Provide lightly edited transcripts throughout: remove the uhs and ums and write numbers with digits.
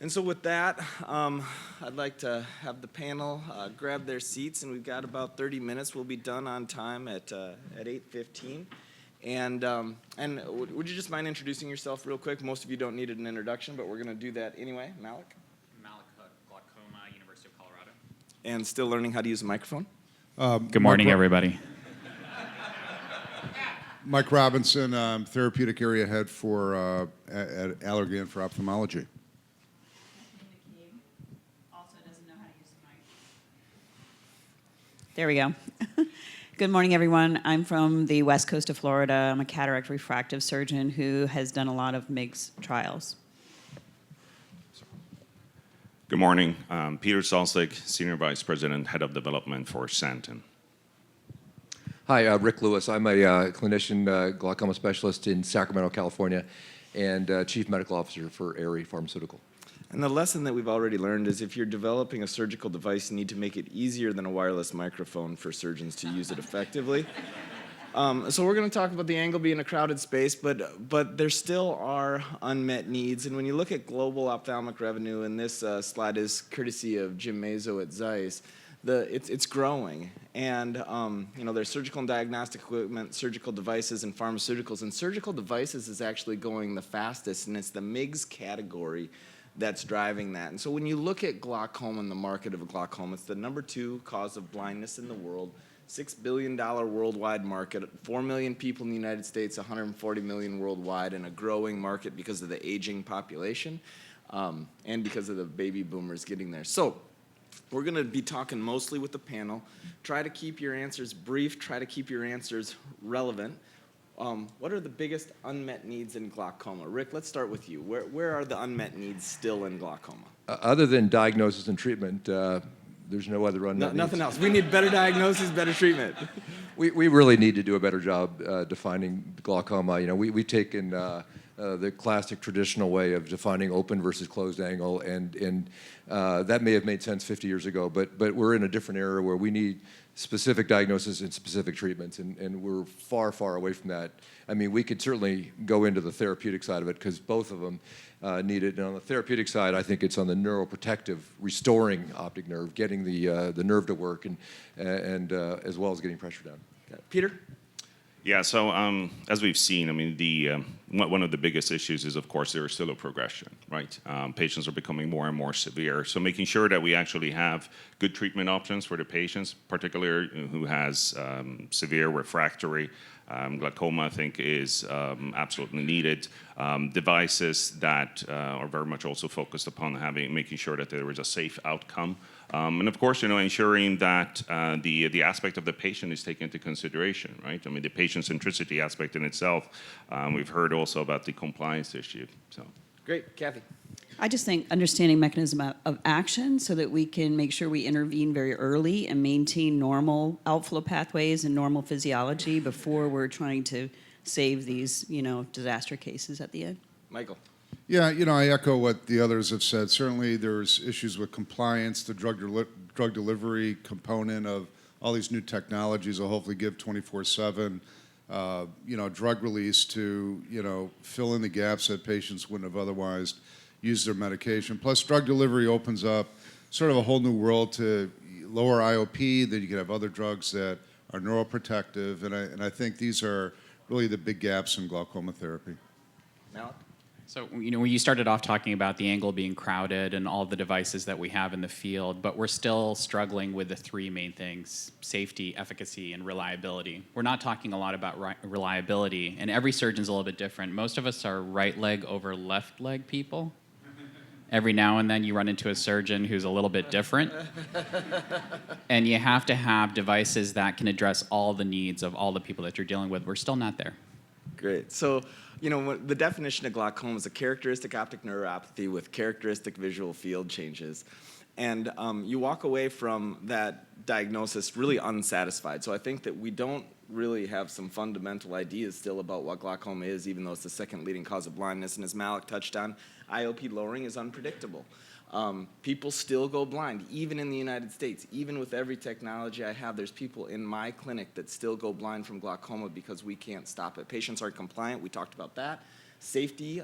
And so with that, I'd like to have the panel grab their seats, and we've got about 30 minutes. We'll be done on time at 8:15. And would you just mind introducing yourself real quick? Most of you don't need an introduction, but we're going to do that anyway. Malik? Malik Hook, Glaucoma, University of Colorado. And still learning how to use a microphone? Good morning, everybody. Mike Robinson, therapeutic area head for at Allergan for ophthalmology. Also doesn't know how to use the mic. There we go. Good morning, everyone. I'm from the west coast of Florida. I'm a cataract refractive surgeon who has done a lot of MIGS trials. Good morning. Peter Salsik, Senior Vice President, Head of Development for Santen. Hi, Rick Lewis. I'm a clinician glaucoma specialist in Sacramento, California, and Chief Medical Officer for Aerie Pharmaceutical. And the lesson that we've already learned is if you're developing a surgical device, you need to make it easier than a wireless microphone for surgeons to use it effectively. So we're going to talk about the angle being a crowded space, but there still are unmet needs. And when you look at global ophthalmic revenue, and this slide is courtesy of Jim Mazo at Zeiss, it's growing. And there's surgical and diagnostic equipment, surgical devices, and pharmaceuticals. And surgical devices is actually going the fastest, and it's the MIGS category that's driving that. And so when you look at glaucoma and the market of glaucoma, it's the number 2 cause of blindness in the world. $6 billion worldwide market, 4 million people in the United States, 140 million worldwide, and a growing market because of the aging population and because of the baby boomers getting there. So we're going to be talking mostly with the panel. Try to keep your answers brief. Try to keep your answers relevant. What are the biggest unmet needs in glaucoma? Rick, let's start with you. Where are the unmet needs still in glaucoma? Other than diagnosis and treatment, there's no other unmet needs. Nothing else. We need better diagnosis, better treatment. We really need to do a better job defining glaucoma. We've taken the classic traditional way of defining open versus closed angle, and that may have made sense 50 years ago, but we're in a different era where we need specific diagnosis and specific treatments, and we're far, far away from that. I mean, we could certainly go into the therapeutic side of it because both of them need it. And on the therapeutic side, I think it's on the neuroprotective, restoring optic nerve, getting the nerve to work, and as well as getting pressure down. Peter? Yeah, so as we've seen, I mean, one of the biggest issues is, of course, there is still a progression, right? Patients are becoming more and more severe. So making sure that we actually have good treatment options for the patients, particularly who has severe refractory glaucoma, I think, is absolutely needed. Devices that are very much also focused upon making sure that there is a safe outcome. And of course, ensuring that the aspect of the patient is taken into consideration, right? I mean, the patient centricity aspect in itself. We've heard also about the compliance issue. So, Great. Kathy? I just think understanding mechanism of action so that we can make sure we intervene very early and maintain normal outflow pathways and normal physiology before we're trying to save these, disaster cases at the end. Michael? Yeah, I echo what the others have said. Certainly there's issues with compliance. The drug delivery component of all these new technologies will hopefully give 24/7 drug release to fill in the gaps that patients wouldn't have otherwise used their medication. Plus drug delivery opens up sort of a whole new world to lower IOP, then you can have other drugs that are neuroprotective, and I think these are really the big gaps in glaucoma therapy. Malik? So, when you started off talking about the angle being crowded and all the devices that we have in the field, but we're still struggling with the 3 main things: safety, efficacy, and reliability. We're not talking a lot about reliability, and every surgeon's a little bit different. Most of us are right leg over left leg people. Every now and then you run into a surgeon who's a little bit different. And you have to have devices that can address all the needs of all the people that you're dealing with. We're still not there. Great. So, the definition of glaucoma is a characteristic optic neuropathy with characteristic visual field changes. And you walk away from that diagnosis really unsatisfied. So I think that we don't really have some fundamental ideas still about what glaucoma is, even though it's the second leading cause of blindness. And as Malik touched on, IOP lowering is unpredictable. People still go blind, even in the United States. Even with every technology I have, there's people in my clinic that still go blind from glaucoma because we can't stop it. Patients aren't compliant. We talked about that. Safety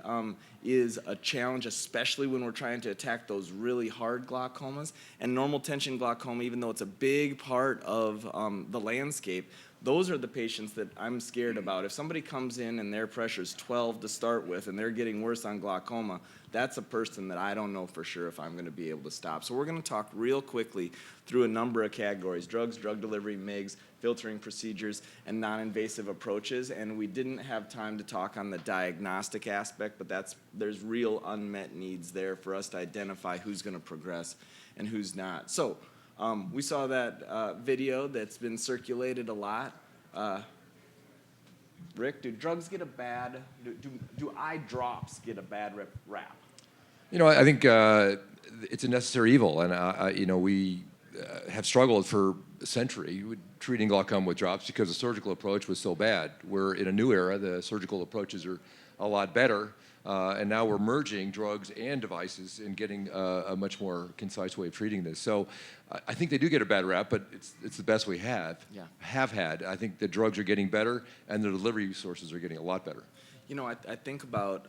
is a challenge, especially when we're trying to attack those really hard glaucomas. And normal tension glaucoma, even though it's a big part of the landscape, those are the patients that I'm scared about. If somebody comes in and their pressure is 12 to start with and they're getting worse on glaucoma, that's a person that I don't know for sure if I'm going to be able to stop. So we're going to talk real quickly through a number of categories: drugs, drug delivery, MIGS, filtering procedures, and non-invasive approaches. And we didn't have time to talk on the diagnostic aspect, but there's real unmet needs there for us to identify who's going to progress and who's not. So we saw that video that's been circulated a lot. Rick, do drugs get a bad, do eye drops get a bad rap? You know, I think it's a necessary evil, and you know, we have struggled for a century with treating glaucoma with drops because the surgical approach was so bad. We're in a new era; the surgical approaches are a lot better, and now we're merging drugs and devices and getting a much more concise way of treating this. So, I think they do get a bad rap, but it's the best we have had. I think the drugs are getting better, and the delivery sources are getting a lot better. You know, I think about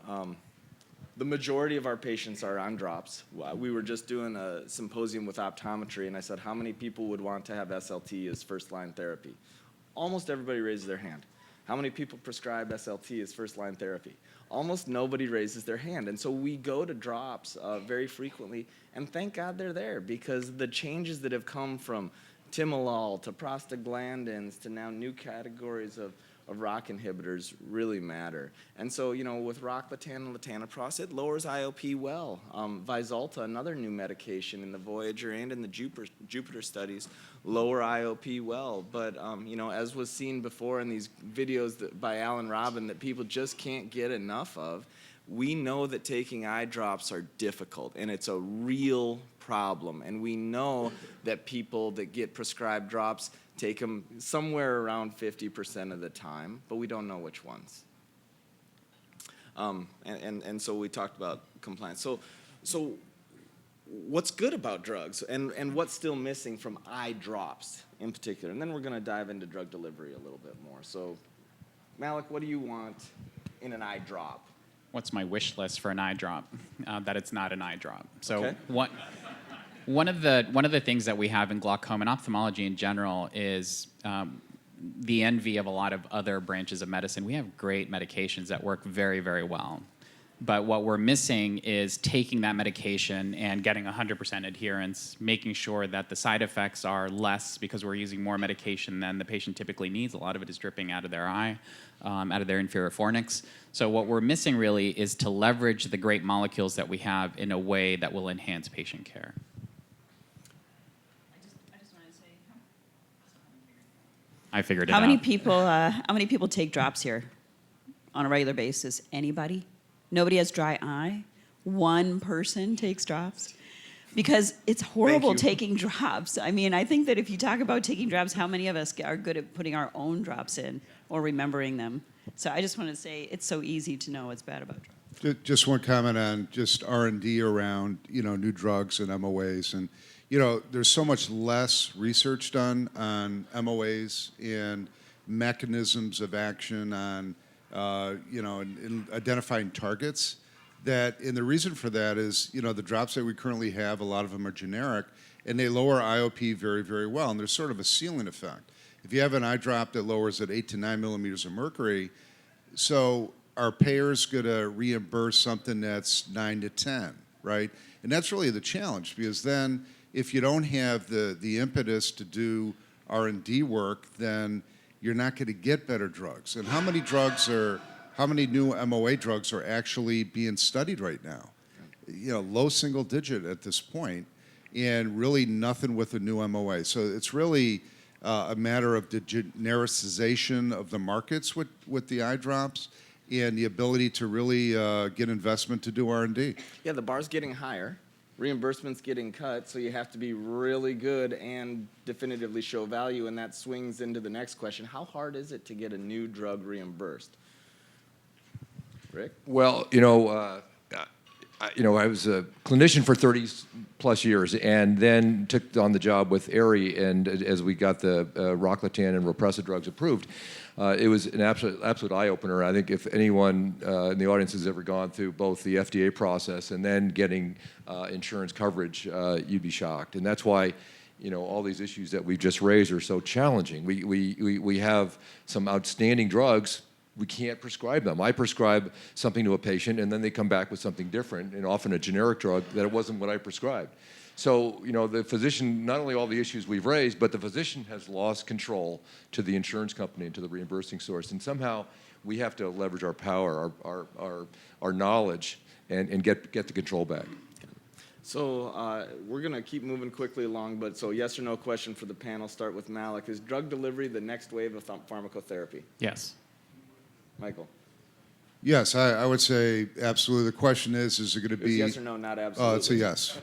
the majority of our patients are on drops. We were just doing a symposium with optometry, and I said, how many people would want to have SLT as first-line therapy? Almost everybody raises their hand. How many people prescribe SLT as first-line therapy? Almost nobody raises their hand. And so we go to drops very frequently, and thank God they're there, because the changes that have come from timolol to prostaglandins to now new categories of ROCK inhibitors really matter. And so, you know, with rocklatan and latanoprost, it lowers IOP well. Vyzulta, another new medication in the Voyager and in the Jupiter studies, lower IOP well. But, you know, as was seen before in these videos by Alan Robin that people just can't get enough of, we know that taking eye drops are difficult, and it's a real problem. And we know that people that get prescribed drops take them somewhere around 50% of the time, but we don't know which ones. And so we talked about compliance. So what's good about drugs, and what's still missing from eye drops in particular? And then we're going to dive into drug delivery a little bit more. So, Malik, what do you want in an eye drop? What's my wish list for an eye drop? That it's not an eye drop. So Okay. one of the things that we have in glaucoma and ophthalmology in general is the envy of a lot of other branches of medicine. We have great medications that work very, very well. But what we're missing is taking that medication and getting 100% adherence, making sure that the side effects are less because we're using more medication than the patient typically needs. A lot of it is dripping out of their eye, out of their inferior fornix. So what we're missing really is to leverage the great molecules that we have in a way that will enhance patient care. I just wanted to say, I figured it how out. many people take drops here on a regular basis? Anybody? Nobody has dry eye? One person takes drops? Because it's horrible taking drops. I mean, I think that if you talk about taking drops, how many of us are good at putting our own drops in or remembering them? So I just want to say it's so easy to know what's bad about drops. Just one comment on just R&D around, you know, new drugs and MOAs. And, you know, there's so much less research done on MOAs and mechanisms of action on, you know, in identifying targets. And the reason for that is, you know, the drops that we currently have, a lot of them are generic, and they lower IOP very, very well. And there's sort of a ceiling effect. If you have an eye drop that lowers at 8 to 9 millimeters of mercury, so are payers going to reimburse something that's 9 to 10, right? And that's really the challenge, because then if you don't have the impetus to do R&D work, then you're not going to get better drugs. And how many new MOA drugs are actually being studied right now? You know, low single digit at this point, and really nothing with a new MOA. So it's really a matter of the genericization of the markets with the eye drops and the ability to really get investment to do R&D. Yeah, the bar's getting higher. Reimbursement's getting cut, so you have to be really good and definitively show value, and that swings into the next question. How hard is it to get a new drug reimbursed? Rick? Well, you know, I was a clinician for 30 plus years, and then took on the job with Aerie, and as we got the Rocklatan and Repressa drugs approved, it was an absolute eye-opener. I think if anyone in the audience has ever gone through both the FDA process and then getting insurance coverage, you'd be shocked. And that's why, all these issues that we've just raised are so challenging. We have some outstanding drugs. We can't prescribe them. I prescribe something to a patient, and then they come back with something different, and often a generic drug that it wasn't what I prescribed. So, the physician, not only all the issues we've raised, but the physician has lost control to the insurance company and to the reimbursing source. And somehow we have to leverage our power, our knowledge, and get the control back. So we're going to keep moving quickly along, but so yes or no question for the panel. Start with Malik. Is drug delivery the next wave of pharmacotherapy? Yes. Michael? Yes, I would say absolutely. The question is it going to It's be... yes or no, not absolutely. Oh, it's a yes.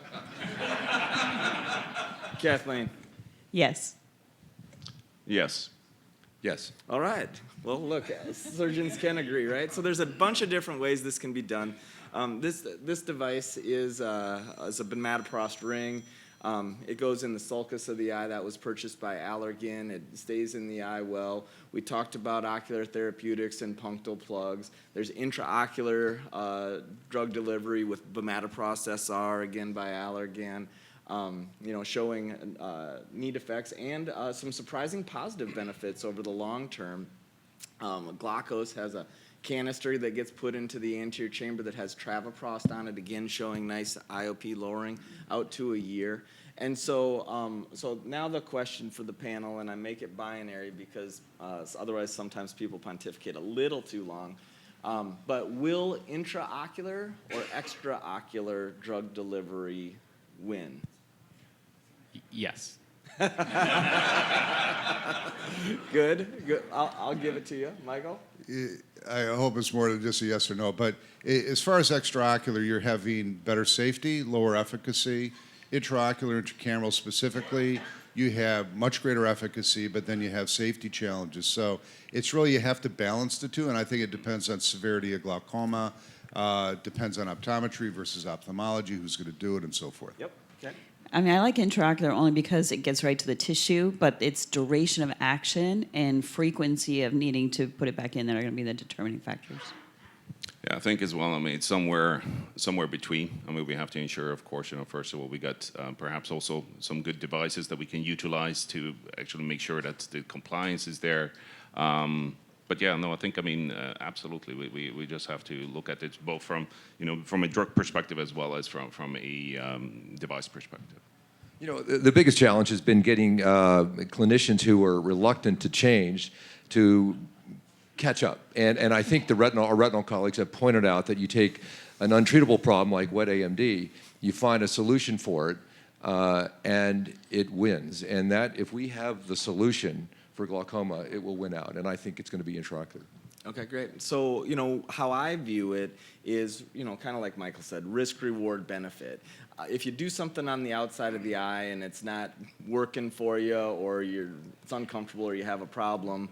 Kathleen? Yes. Yes. Yes. All right. Well, look, surgeons can agree, right? So there's a bunch of different ways this can be done. This device is a Bimatoprost Ring. It goes in the sulcus of the eye. That was purchased by Allergan. It stays in the eye well. We talked about ocular therapeutics and punctal plugs. There's intraocular drug delivery with Bimatoprost SR, again by Allergan, showing neat effects and some surprising positive benefits over the long term. Glaukos has a canister that gets put into the anterior chamber that has Trabecular on it, again showing nice IOP lowering out to a year. And so, so now the question for the panel, and I make it binary because otherwise sometimes people pontificate a little too long, but will intraocular or extraocular drug delivery win? Yes. Good. I'll give it to you, Michael. I hope it's more than just a yes or no, but as far as extraocular, you're having better safety, lower efficacy. Intraocular, intracameral specifically, you have much greater efficacy, but then you have safety challenges. So it's really, you have to balance the two, and I think it depends on severity of glaucoma, depends on optometry versus ophthalmology, who's going to do it, and so forth. Yep. Okay. I mean, I like intraocular only because it gets right to the tissue, but its duration of action and frequency of needing to put it back in that are going to be the determining factors. Yeah, I think as well, it's somewhere between. We have to ensure, of course, first of all, we got perhaps also some good devices that we can utilize to actually make sure that the compliance is there. But yeah, no, I think, absolutely, we just have to look at it both from a drug perspective as well as from a device perspective. The biggest challenge has been getting clinicians who are reluctant to change to catch up. And I think our retinal colleagues have pointed out that you take an untreatable problem like wet AMD, you find a solution for it, and it wins. And that, if we have the solution for glaucoma, it will win out. And I think it's going to be intraocular. Okay, great. So, how I view it is, kind of like Michael said, risk, reward, benefit. If you do something on the outside of the eye and it's not working for you, or it's uncomfortable, or you have a problem,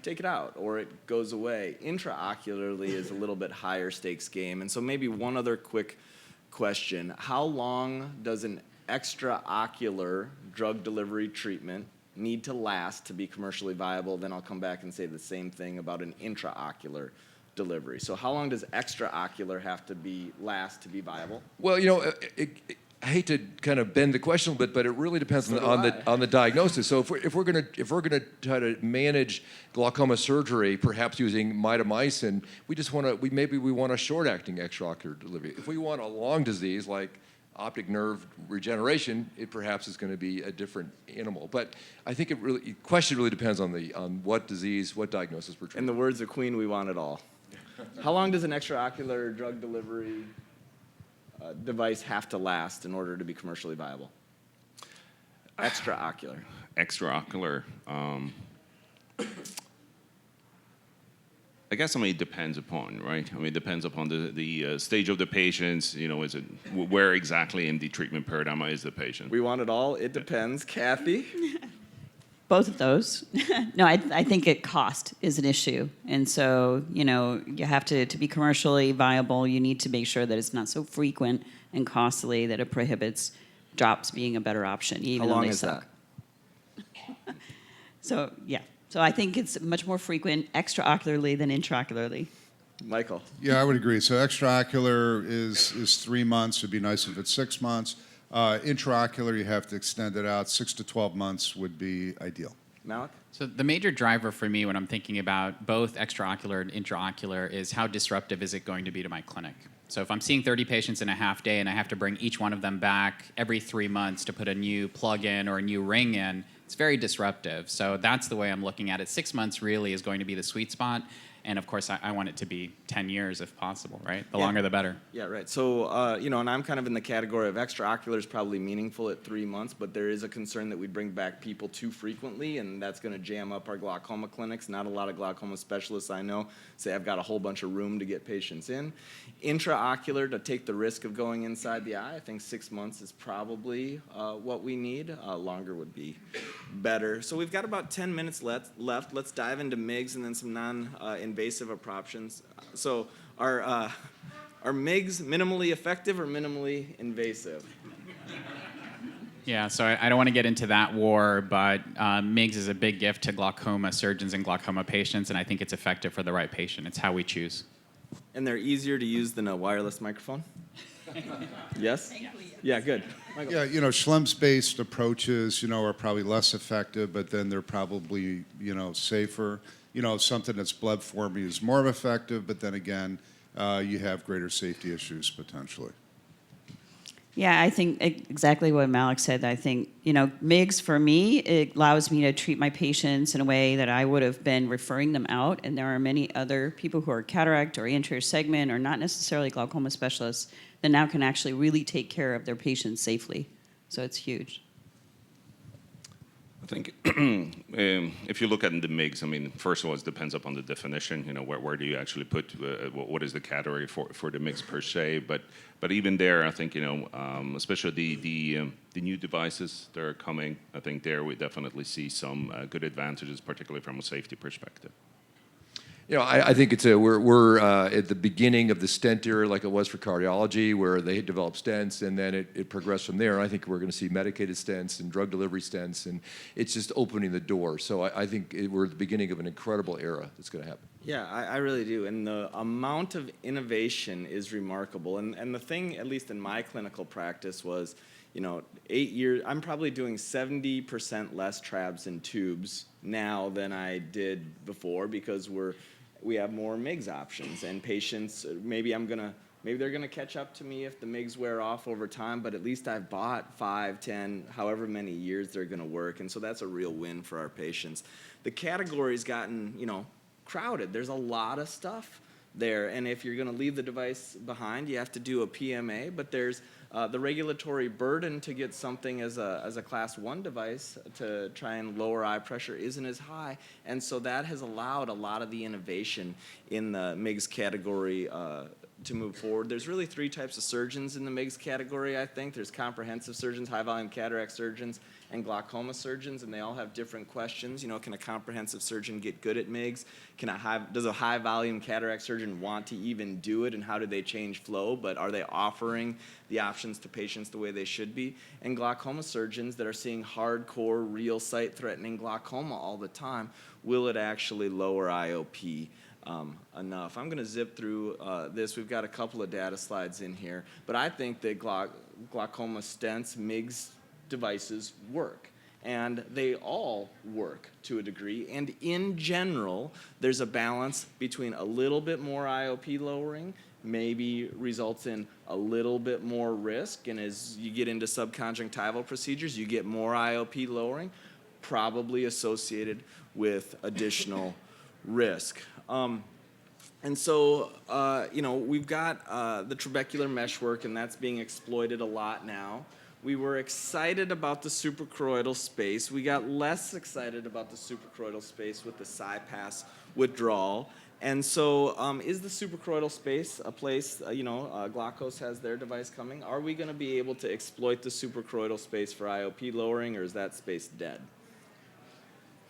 take it out, or it goes away. Intraocularly is a little bit higher stakes game. And so maybe one other quick question. How long does an extraocular drug delivery treatment need to last to be commercially viable? Then I'll come back and say the same thing about an intraocular delivery. So how long does extraocular have to last to be viable? Well, I hate to kind of bend the question a bit, but it really depends on the diagnosis. So if we're going to try to manage glaucoma surgery, perhaps using mitomycin, maybe we want a short-acting extraocular delivery. If we want a long disease like optic nerve regeneration, it perhaps is going to be a different animal. But I think the question really depends on what disease, what diagnosis we're treating. In the words of Queen, we want it all. How long does an extraocular drug delivery device have to last in order to be commercially viable? Extraocular. Extraocular. I guess it depends upon, right? It depends upon the stage of the patients. Is it where exactly in the treatment paradigm is the patient? We want it all. It depends. Kathy? both of those. No, I think cost is an issue. And so, you have to be commercially viable, you need to make sure that it's not so frequent and costly that it prohibits drops being a better option, even How though long they is suck. So, yeah. So I think it's much more frequent extraocularly than intraocularly. Michael. Yeah, I would agree. So extraocular is 3 months. It'd be nice if it's 6 months. Intraocular, you have to extend it out. 6 to 12 months would be ideal. Malik? So the major driver for me when I'm thinking about both extraocular and intraocular is how disruptive is it going to be to my clinic? So if I'm seeing 30 patients in a half day and I have to bring each one of them back every 3 months to put a new plug in or a new ring in, it's very disruptive. So that's the way I'm looking at it. 6 months really is going to be the sweet spot. And of course, I want it to be 10 years if possible, right? The longer, the better. Yeah, right. So, and I'm kind of in the category of extraocular is probably meaningful at 3 months, but there is a concern that we bring back people too frequently, and that's going to jam up our glaucoma clinics. Not a lot of glaucoma specialists I know say I've got a whole bunch of room to get patients in. Intraocular, to take the risk of going inside the eye, I think 6 months is probably what we need. Longer would be better. So we've got about 10 minutes left. Let's dive into MIGS and then some non-invasive options. So are MIGS minimally effective or minimally invasive? Yeah, so I don't want to get into that war, but MIGS is a big gift to glaucoma surgeons and glaucoma patients, and I think it's effective for the right patient. It's how we choose. And they're easier to use than a wireless microphone? Yes? Yeah, good. Michael. Yeah, Schlemm's-based approaches, are probably less effective, but then they're probably, safer. Something that's blood forming is more effective, but then again, you have greater safety issues potentially. Yeah, I think exactly what Malik said. I think, MIGS for me, it allows me to treat my patients in a way that I would have been referring them out. And there are many other people who are cataract or anterior segment or not necessarily glaucoma specialists that now can actually really take care of their patients safely. So it's huge. I think if you look at the MIGS, first of all, it depends upon the definition. Where do you actually put what is the category for the MIGS per se? But even there, I think especially the new devices that are coming, I think there we definitely see some good advantages, particularly from a safety perspective. I think we're at the beginning of the stent era, like it was for cardiology, where they developed stents and then it progressed from there. And I think we're going to see medicated stents and drug delivery stents, and it's just opening the door. So I think we're at the beginning of an incredible era that's going to happen. Yeah, I really do. And the amount of innovation is remarkable. And the thing, at least in my clinical practice, was, 8 years, I'm probably doing 70% less trabs and tubes now than I did before because we have more MIGS options, and patients, maybe they're gonna catch up to me if the MIGS wear off over time, but at least I've bought 5, 10, however many years they're gonna work, and so that's a real win for our patients. The category's gotten, crowded. There's a lot of stuff there, and if you're gonna leave the device behind, you have to do a PMA, but there's the regulatory burden to get something as a class 1 device to try and lower eye pressure isn't as high, and so that has allowed a lot of the innovation in the MIGS category to move forward. There's really 3 types of surgeons in the MIGS category, I think. There's comprehensive surgeons, high-volume cataract surgeons, and glaucoma surgeons, and they all have different questions. Can a comprehensive surgeon get good at MIGS? Does a high-volume cataract surgeon want to even do it, and how do they change flow? But are they offering the options to patients the way they should be? And glaucoma surgeons that are seeing hardcore, real sight-threatening glaucoma all the time, will it actually lower IOP enough? I'm going to zip through this. We've got a couple of data slides in here, but I think that glaucoma stents, MIGS devices work, and they all work to a degree, and in general, there's a balance between a little bit more IOP lowering, maybe results in a little bit more risk, and as you get into subconjunctival procedures, you get more IOP lowering, probably associated with additional risk. And so, we've got the trabecular meshwork, and that's being exploited a lot now. We were excited about the suprachoroidal space. We got less excited about the suprachoroidal space with the CyPass withdrawal. And so, is the suprachoroidal space a place, Glaukos has their device coming. Are we going to be able to exploit the suprachoroidal space for IOP lowering, or is that space dead?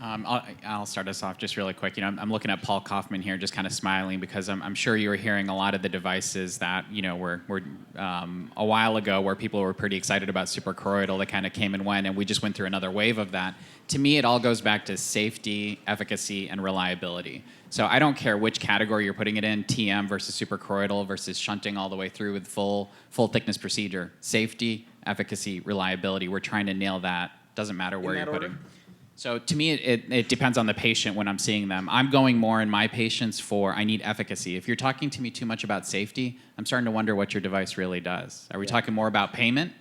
I'll start us off just really quick. I'm looking at Paul Kaufman here, just kind of smiling because I'm sure you were hearing a lot of the devices that were a while ago where people were pretty excited about suprachoroidal that kind of came and went, and we just went through another wave of that. To me, it all goes back to safety, efficacy, and reliability. So I don't care which category you're putting it in, TM versus suprachoroidal versus shunting all the way through with full thickness procedure. Safety, efficacy, reliability. We're trying to nail that. Doesn't matter where you're putting. So to me, it depends on the patient when I'm seeing them. I'm going more in my patients for I need efficacy. If you're talking to me too much about safety, I'm starting to wonder what your device really does. Are we talking more about payment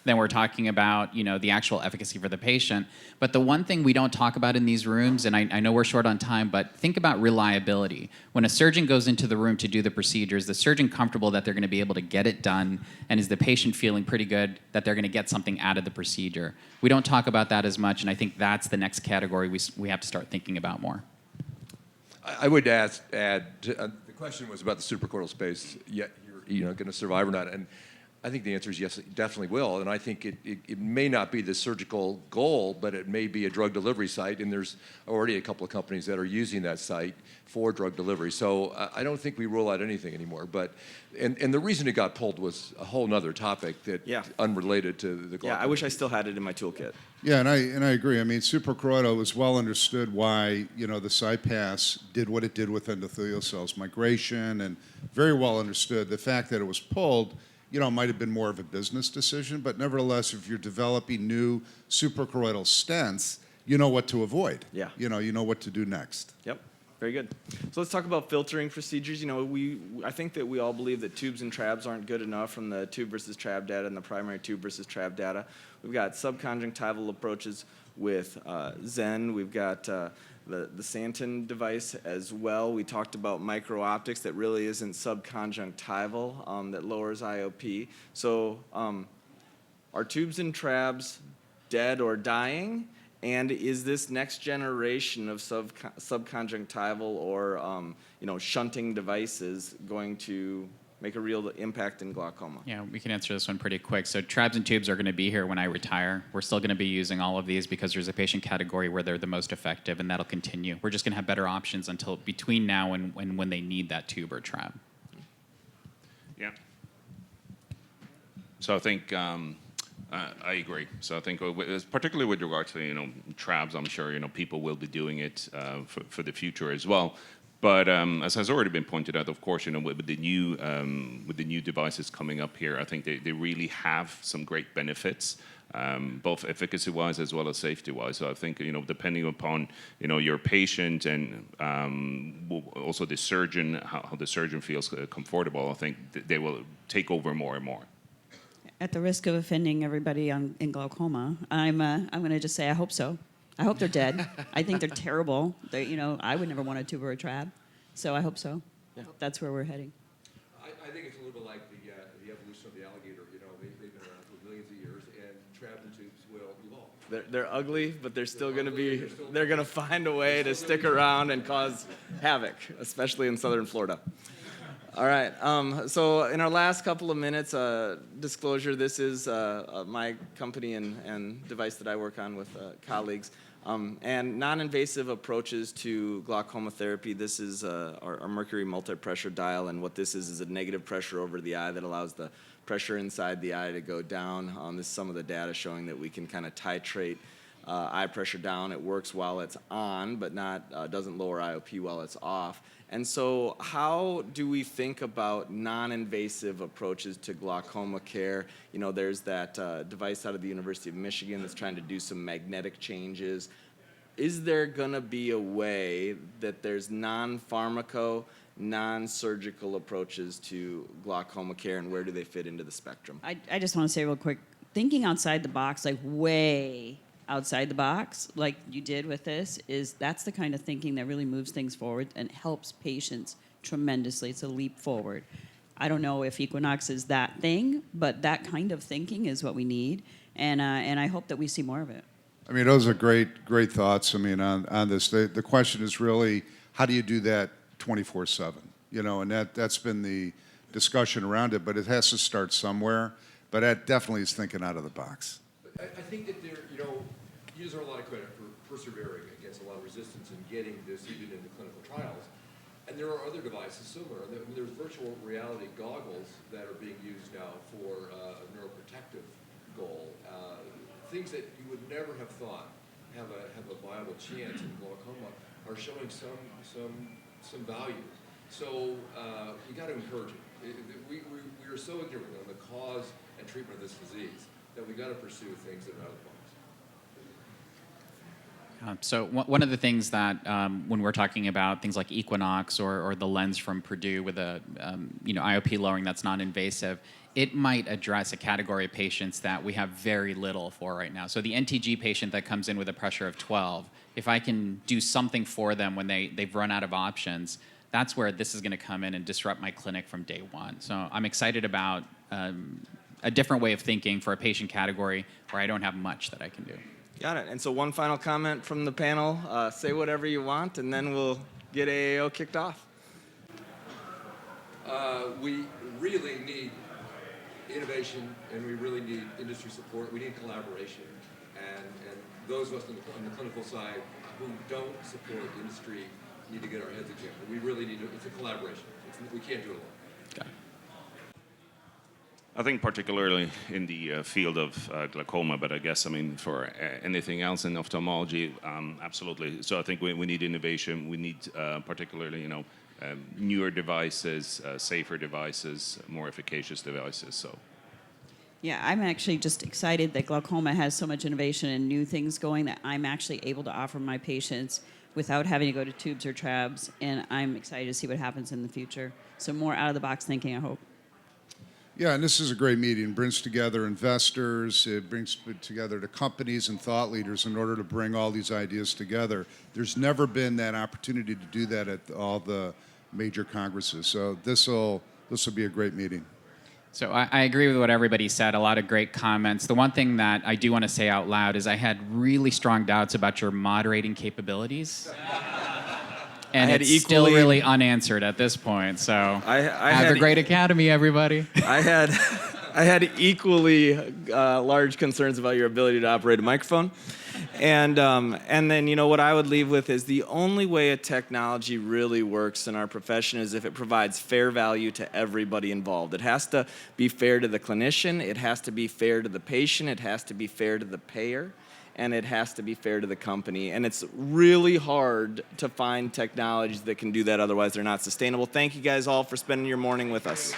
than we're talking about the actual efficacy for the patient? But the one thing we don't talk about in these rooms, and I know we're short on time, but think about reliability. When a surgeon goes into the room to do the procedure, is the surgeon comfortable that they're going to be able to get it done? And is the patient feeling pretty good that they're going to get something out of the procedure? We don't talk about that as much, and I think that's the next category we have to start thinking about more. I would add, the question was about the suprachoroidal space, yet you're going to survive or not. And I think the answer is yes, it definitely will. And I think it may not be the surgical goal, but it may be a drug delivery site. And there's already a couple of companies that are using that site for drug delivery. So I don't think we rule out anything anymore. But and the reason it got pulled was a whole other topic that unrelated to the glaucoma. Yeah, I wish I still had it in my toolkit. Yeah, and I agree. I mean, suprachoroidal was well understood why the CyPass did what it did with endothelial cells migration, and very well understood. The fact that it was pulled, might have been more of a business decision, but nevertheless, if you're developing new suprachoroidal stents, you know what to avoid. Yeah. You know what to do next. Yep. Very good. So let's talk about filtering procedures. I think that we all believe that tubes and trabs aren't good enough from the tube versus trab data and the primary tube versus trab data. We've got subconjunctival approaches with Xen. We've got the Santen device as well. We talked about micro-optics that really isn't subconjunctival, that lowers IOP. So are tubes and trabs dead or dying? And is this next generation of subconjunctival or shunting devices going to make a real impact in glaucoma? Yeah, we can answer this one pretty quick. So trabs and tubes are going to be here when I retire. We're still going to be using all of these because there's a patient category where they're the most effective, and that'll continue. We're just going to have better options until between now and when they need that tube or trab. Yeah. So I think I agree. So I think, particularly with regard to trabs, I'm sure people will be doing it for the future as well. But as has already been pointed out, of course, with the new devices coming up here, I think they really have some great benefits, both efficacy-wise as well as safety-wise. So I think depending upon your patient and also the surgeon, how the surgeon feels comfortable, I think they will take over more and more. At the risk of offending everybody in glaucoma, I'm going to just say I hope so. I hope they're dead. I think they're terrible. I would never want a tube or a trab, so I hope so. Yeah. That's where we're heading. I think it's a little bit like the evolution of the alligator. They've been around for millions of years, and trabs and tubes will evolve. They're ugly, but they're still going to be. They're going to find a way to stick around and cause havoc, especially in southern Florida. All right. So in our last couple of minutes, disclosure, this is my company and device that I work on with colleagues. And non-invasive approaches to glaucoma therapy. This is our Mercury multipressure dial, and what this is a negative pressure over the eye that allows the pressure inside the eye to go down. This is some of the data showing that we can kind of titrate eye pressure down. It works while it's on, but doesn't lower IOP while it's off. And so how do we think about non-invasive approaches to glaucoma care? There's that device out of the University of Michigan that's trying to do some magnetic changes. Is there going to be a way that there's non-pharmaco, non-surgical approaches to glaucoma care, and where do they fit into the spectrum? I just want to say real quick, thinking outside the box, like way outside the box, like you did with this, that's the kind of thinking that really moves things forward and helps patients tremendously. It's a leap forward. I don't know if Equinox is that thing, but that kind of thinking is what we need, and I hope that we see more of it. I mean, those are great thoughts. I mean, on this, the question is really, how do you do that 24/7? And that's been the discussion around it, but it has to start somewhere. But that definitely is thinking out of the box. I think that you deserve a lot of credit persevering against a lot of resistance in getting this even into clinical trials. And there are other devices similar. There's virtual reality goggles that are being used now for a neuroprotective goal. Things that you would never have thought have a viable chance in glaucoma are showing some value. So we got to encourage it. We are so ignorant on the cause and treatment of this disease that we got to pursue things that are out of the box. So one of the things that when we're talking about things like Equinox or the lens from Purdue with a IOP lowering that's non-invasive, it might address a category of patients that we have very little for right now. So the NTG patient that comes in with a pressure of 12, if I can do something for them when they've run out of options, that's where this is going to come in and disrupt my clinic from day one. So I'm excited about a different way of thinking for a patient category where I don't have much that I can do. Got it. And so one final comment from the panel. Say whatever you want, and then we'll get AAO kicked off. We really need innovation, and we really need industry support. We need collaboration. And those of us on the clinical side who don't support the industry need to get our heads together. We really need it's a collaboration. We can't do it alone. Got it. I think particularly in the field of glaucoma, but I guess, for anything else in ophthalmology, absolutely. So I think we need innovation. We need particularly, newer devices, safer devices, more efficacious devices. So. Yeah, I'm actually just excited that glaucoma has so much innovation and new things going that I'm actually able to offer my patients without having to go to tubes or trabs, and I'm excited to see what happens in the future. So more out-of-the-box thinking, I hope. Yeah, and this is a great meeting. It brings together investors, it brings together the companies and thought leaders in order to bring all these ideas together. There's never been that opportunity to do that at all the major congresses. So this will be a great meeting. So I agree with what everybody said, a lot of great comments. The one thing that I do want to say out loud is I had really strong doubts about your moderating capabilities. And it's still really unanswered at this point. So I have a great academy, everybody. I had equally large concerns about your ability to operate a microphone. And then, what I would leave with is the only way a technology really works in our profession is if it provides fair value to everybody involved. It has to be fair to the clinician, it has to be fair to the patient, it has to be fair to the payer, and it has to be fair to the company. And it's really hard to find technologies that can do that, otherwise they're not sustainable. Thank you guys all for spending your morning with us.